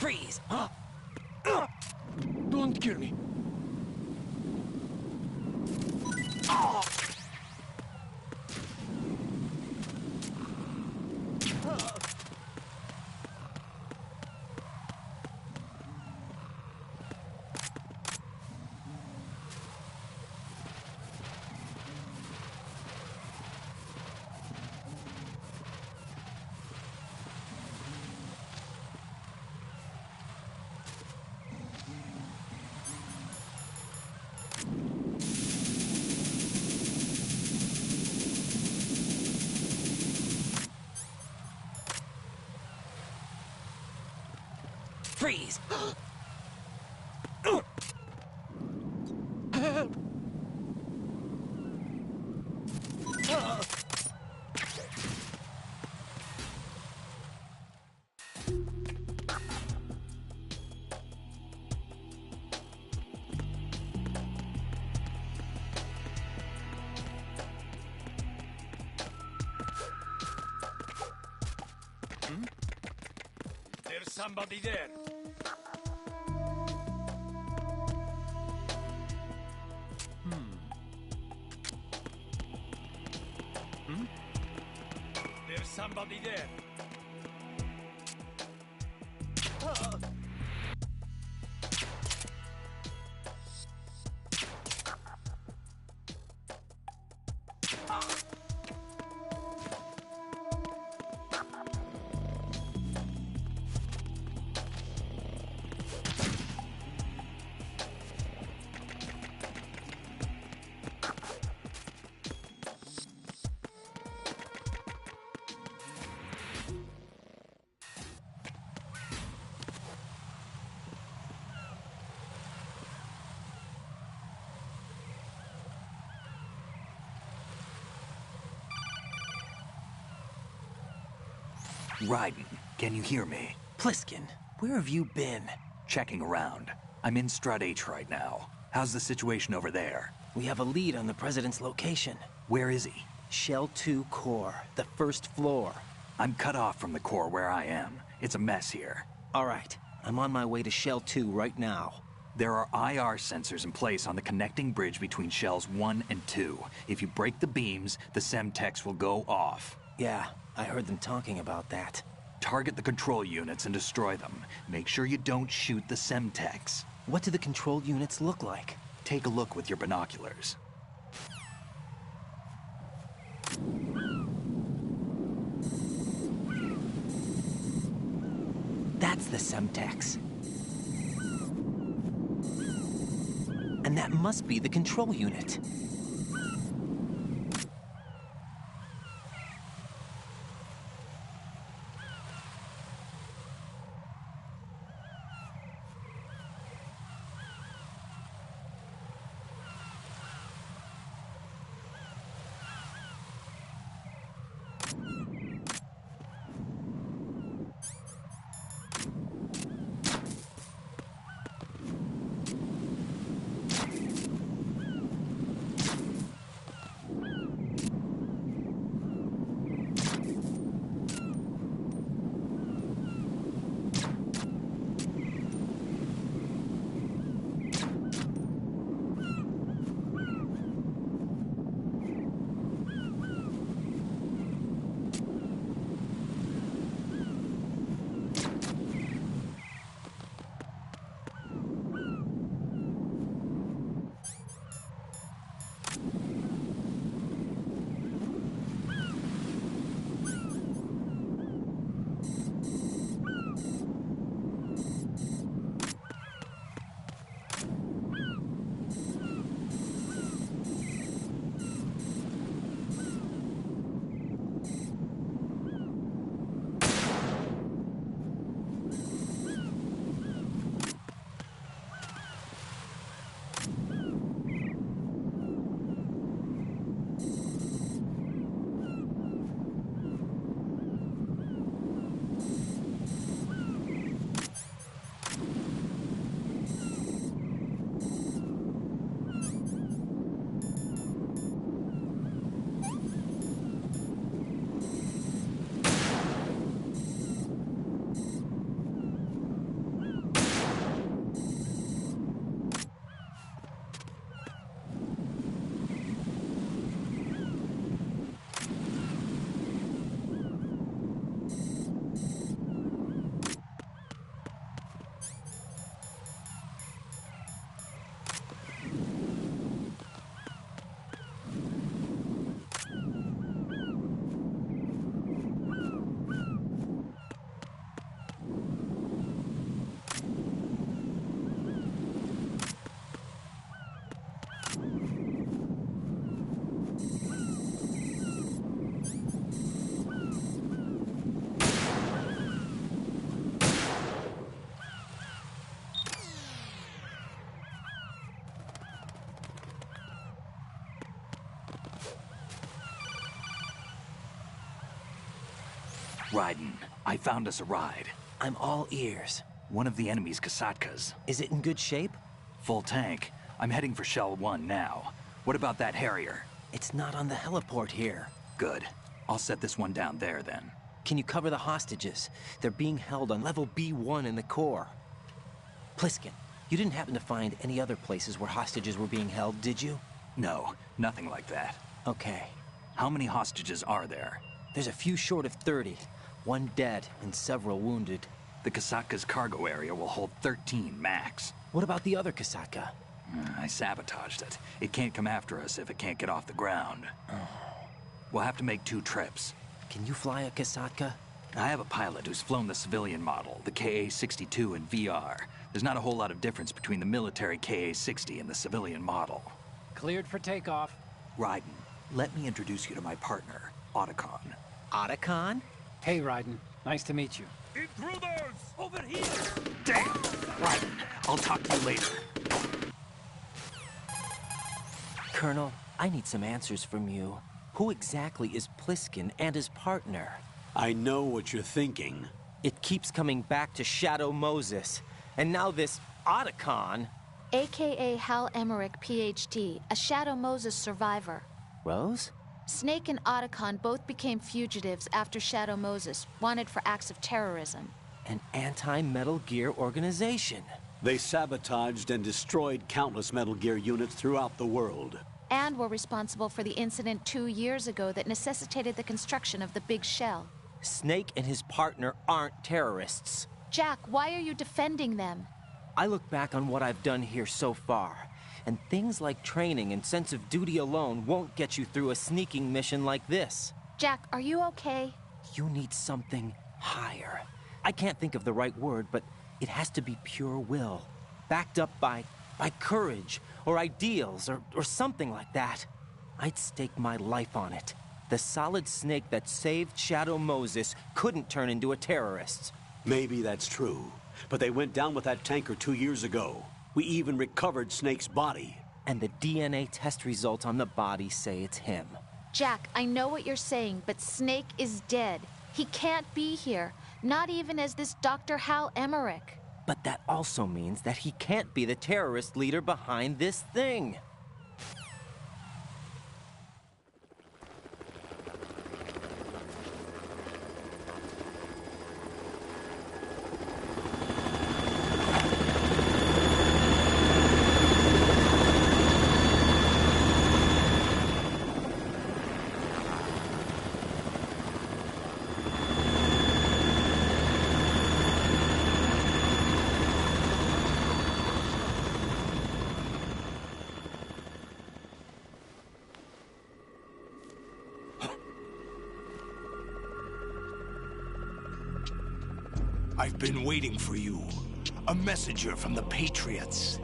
Freeze! Don't kill me. Freeze! Help! There's somebody there. There's somebody there. Raiden, can you hear me? Pliskin, where have you been? Checking around. I'm in Strut H right now. How's the situation over there? We have a lead on the President's location. Where is he? Shell 2 core, the first floor. I'm cut off from the core where I am. It's a mess here. All right, I'm on my way to Shell 2 right now. There are IR sensors in place on the connecting bridge between Shells 1 and 2. If you break the beams, the Semtex will go off. Yeah, I heard them talking about that. Target the control units and destroy them. Make sure you don't shoot the Semtex. What do the control units look like? Take a look with your binoculars. That's the Semtex. And that must be the control unit. Raiden, I found us a ride. I'm all ears. One of the enemy's Kasatkas. Is it in good shape? Full tank. I'm heading for Shell 1 now. What about that Harrier? It's not on the heliport here. Good. I'll set this one down there then. Can you cover the hostages? They're being held on level B1 in the core. Pliskin, you didn't happen to find any other places where hostages were being held, did you? No, nothing like that. Okay. How many hostages are there? There's a few short of 30. One dead and several wounded. The Kasatka's cargo area will hold 13 max. What about the other Kasaka? I sabotaged it. It can't come after us if it can't get off the ground. We'll have to make 2 trips. Can you fly a Kasaka? I have a pilot who's flown the civilian model, the KA-62 in VR. There's not a whole lot of difference between the military KA-60 and the civilian model. Cleared for takeoff. Raiden, let me introduce you to my partner, Otacon. Otacon? Hey, Raiden. Nice to meet you. Intruders! Over here! Damn! Raiden, I'll talk to you later. Colonel, I need some answers from you. Who exactly is Pliskin and his partner? I know what you're thinking. It keeps coming back to Shadow Moses. And now this Otacon. AKA Hal Emmerich, PhD, a Shadow Moses survivor. Rose? Snake and Otacon both became fugitives after Shadow Moses, wanted for acts of terrorism. An anti-Metal Gear organization. They sabotaged and destroyed countless Metal Gear units throughout the world. And were responsible for the incident 2 years ago that necessitated the construction of the Big Shell. Snake and his partner aren't terrorists. Jack, why are you defending them? I look back on what I've done here so far, and things like training and sense of duty alone won't get you through a sneaking mission like this. Jack, are you okay? You need something higher. I can't think of the right word, but it has to be pure will, backed up by courage, or ideals, or something like that. I'd stake my life on it. The solid Snake that saved Shadow Moses couldn't turn into a terrorist. Maybe that's true, but they went down with that tanker 2 years ago. We even recovered Snake's body. And the DNA test results on the body say it's him. Jack, I know what you're saying, but Snake is dead. He can't be here, not even as this Dr. Hal Emmerich. But that also means that he can't be the terrorist leader behind this thing. I've been waiting for you. A messenger from the Patriots.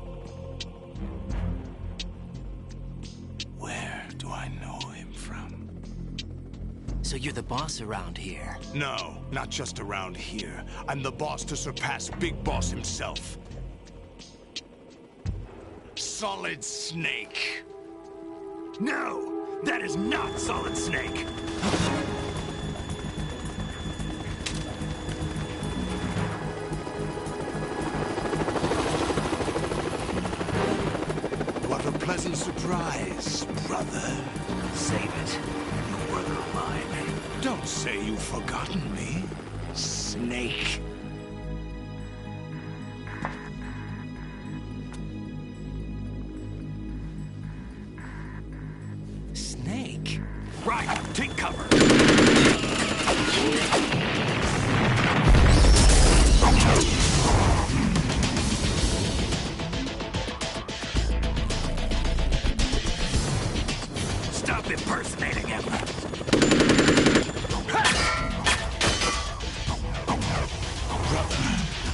Where do I know him from? So you're the boss around here. No, not just around here. I'm the boss to surpass Big Boss himself. Solid Snake. No! That is not Solid Snake! What a pleasant surprise, brother. Save it. You brother of mine. Don't say you've forgotten me, Snake. Snake? Right, take cover! Stop impersonating him! Brother,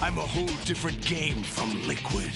I'm a whole different game from Liquid.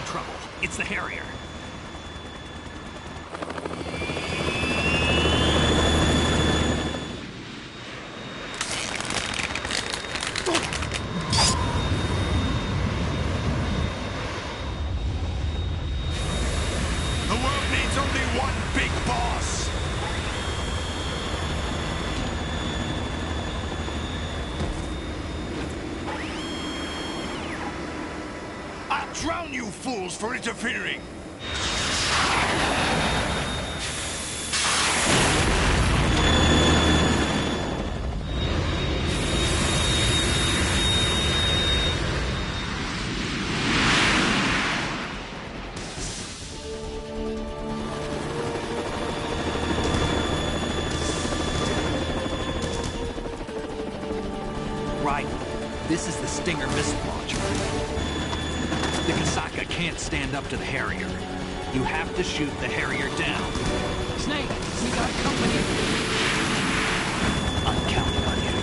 trouble. It's the Harrier. The world needs only one big boss! I'll drown you fools for interfering! Right. This is the Stinger missile launcher. The Kasaka can't stand up to the Harrier. You have to shoot the Harrier down. Snake, we got company. I'm counting on you.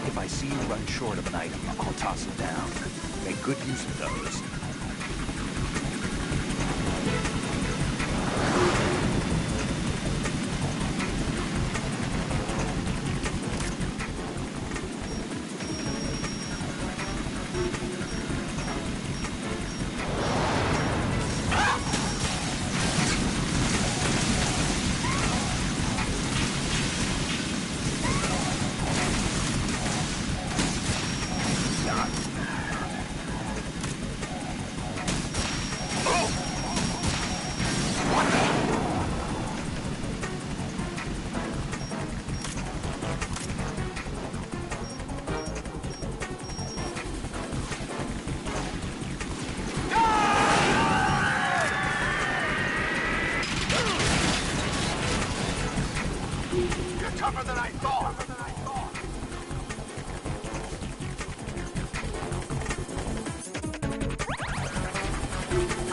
If I see you run short of an item, I'll toss it down. Make good use of those.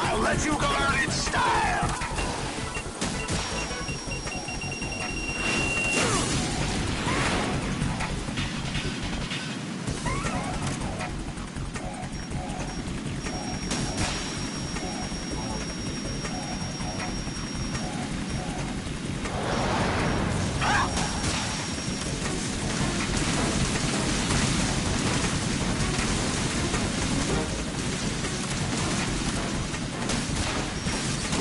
I'll let you go out in style!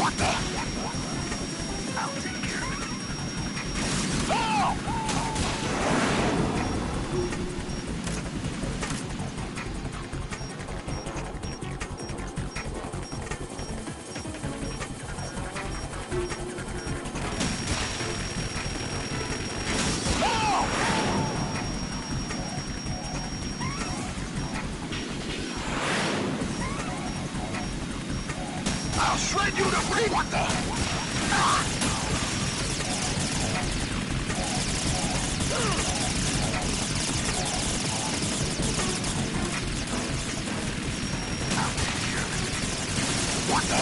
What the? I'll take care of it. Oh! I'll shred you to free. What the? What the?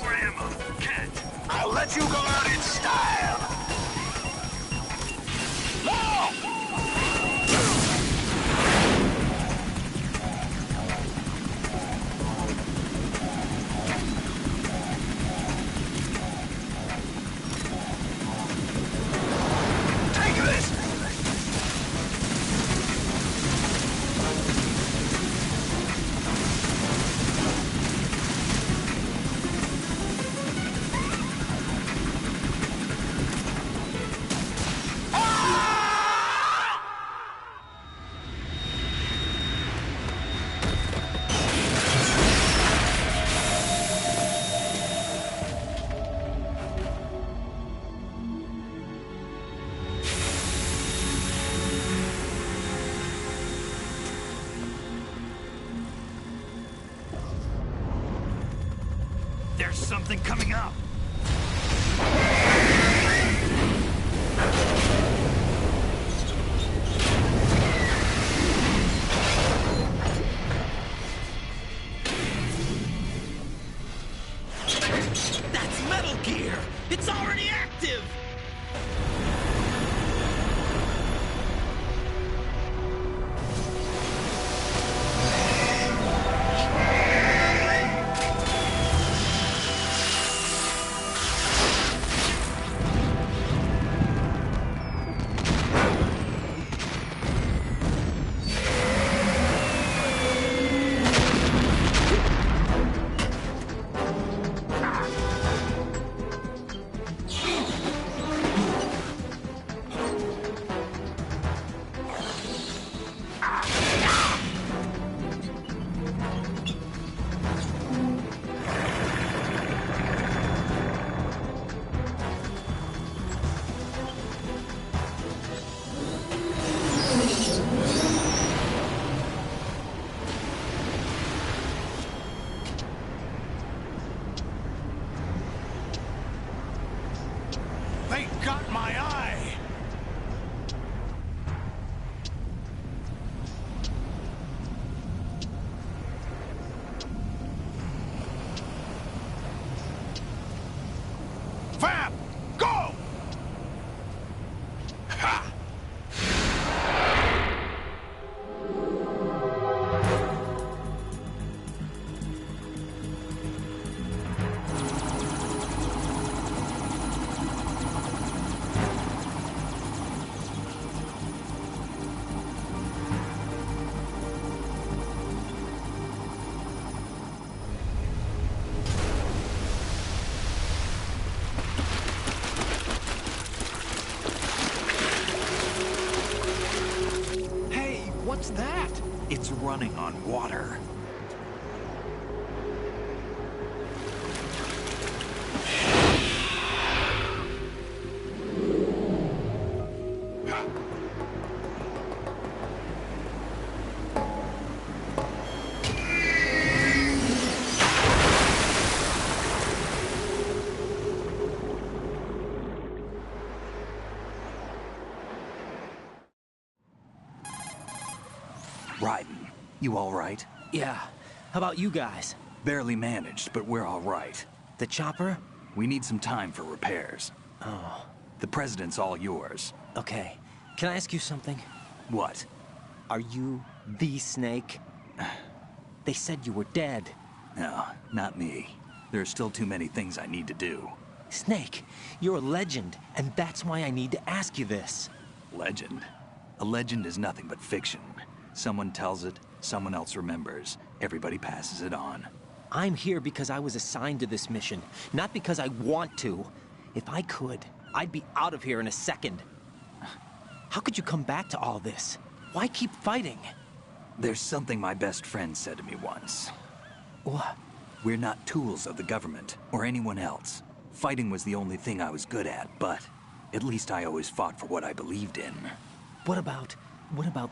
More ammo. Catch. I'll let you go out in style. Take this! There's something coming up. That's Metal Gear! It's already active! They got my eye! Fab! Go! Ha! What's that? It's running on water. Raiden, you all right? Yeah. How about you guys? Barely managed, but we're all right. The chopper? We need some time for repairs. Oh, The president's all yours. okay. Can I ask you something? What? Are you the Snake? They said you were dead. No, not me. There are still too many things I need to do. Snake, you're a legend, and that's why I need to ask you this. Legend? A legend is nothing but fiction. Someone tells it, someone else remembers. Everybody passes it on. I'm here because I was assigned to this mission, not because I want to. If I could, I'd be out of here in a second. How could you come back to all this? Why keep fighting? There's something my best friend said to me once. What? We're not tools of the government, or anyone else. Fighting was the only thing I was good at, but at least I always fought for what I believed in. What about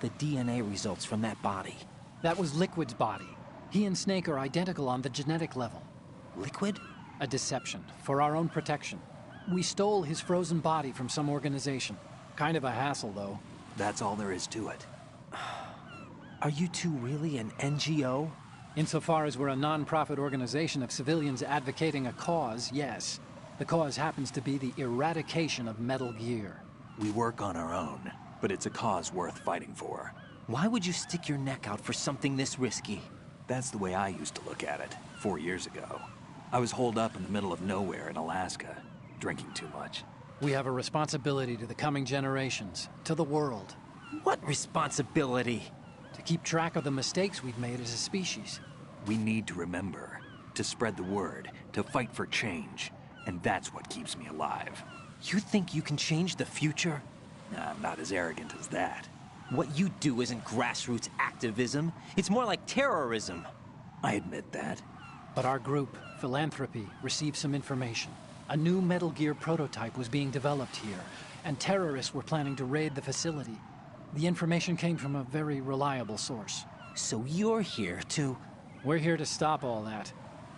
the DNA results from that body? That was Liquid's body. He and Snake are identical on the genetic level. Liquid? A deception, for our own protection. We stole his frozen body from some organization. Kind of a hassle, though. That's all there is to it. Are you two really an NGO? Insofar as we're a non-profit organization of civilians advocating a cause, yes. The cause happens to be the eradication of Metal Gear. We work on our own, but it's a cause worth fighting for. Why would you stick your neck out for something this risky? That's the way I used to look at it, 4 years ago. I was holed up in the middle of nowhere in Alaska, drinking too much. We have a responsibility to the coming generations, to the world, What responsibility? to keep track of the mistakes we've made as a species. We need to remember, to spread the word, to fight for change, and that's what keeps me alive. You think you can change the future? I'm not as arrogant as that. What you do isn't grassroots activism. It's more like terrorism. I admit that. But our group, Philanthropy, received some information. A new Metal Gear prototype was being developed here, and terrorists were planning to raid the facility. The information came from a very reliable source. So you're here to... We're here to stop all that.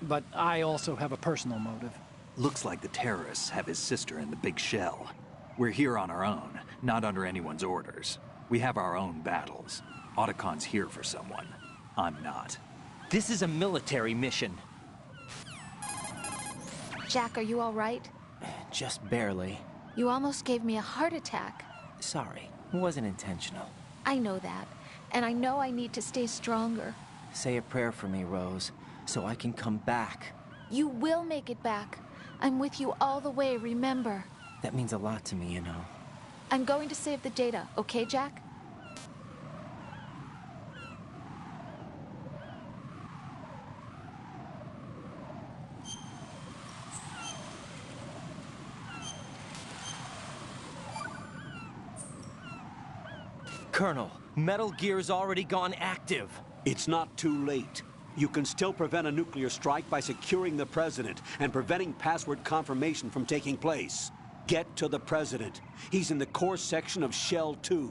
But I also have a personal motive. Looks like the terrorists have his sister in the big shell. We're here on our own, not under anyone's orders. We have our own battles. Otacon's here for someone. I'm not. This is a military mission. Jack, are you all right? Just barely. You almost gave me a heart attack. Sorry, it wasn't intentional. I know that. And I know I need to stay stronger. Say a prayer for me, Rose, so I can come back. You will make it back. I'm with you all the way, remember. That means a lot to me, you know. I'm going to save the data, okay, Jack? Colonel, Metal Gear's already gone active. It's not too late. You can still prevent a nuclear strike by securing the president and preventing password confirmation from taking place. Get to the president. He's in the core section of Shell 2.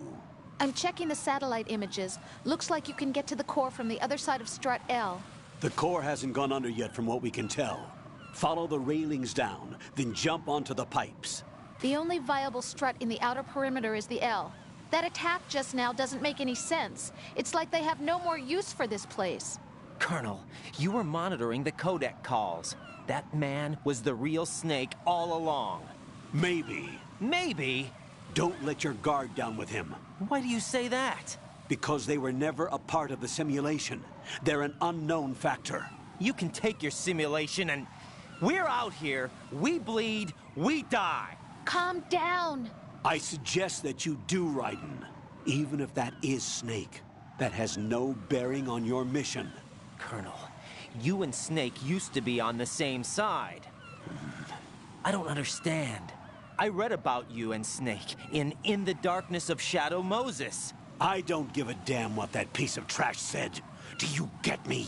I'm checking the satellite images. Looks like you can get to the core from the other side of Strut L. The core hasn't gone under yet from what we can tell. Follow the railings down, then jump onto the pipes. The only viable strut in the outer perimeter is the L. That attack just now doesn't make any sense. It's like they have no more use for this place. Colonel, you were monitoring the codec calls. That man was the real Snake all along. Maybe. Maybe? Don't let your guard down with him. Why do you say that? Because they were never a part of the simulation. They're an unknown factor. You can take your simulation and... We're out here, we bleed, we die. Calm down. I suggest that you do, Raiden. Even if that is Snake. That has no bearing on your mission. Colonel, you and Snake used to be on the same side. I don't understand. I read about you and Snake in the Darkness of Shadow Moses. I don't give a damn what that piece of trash said. Do you get me?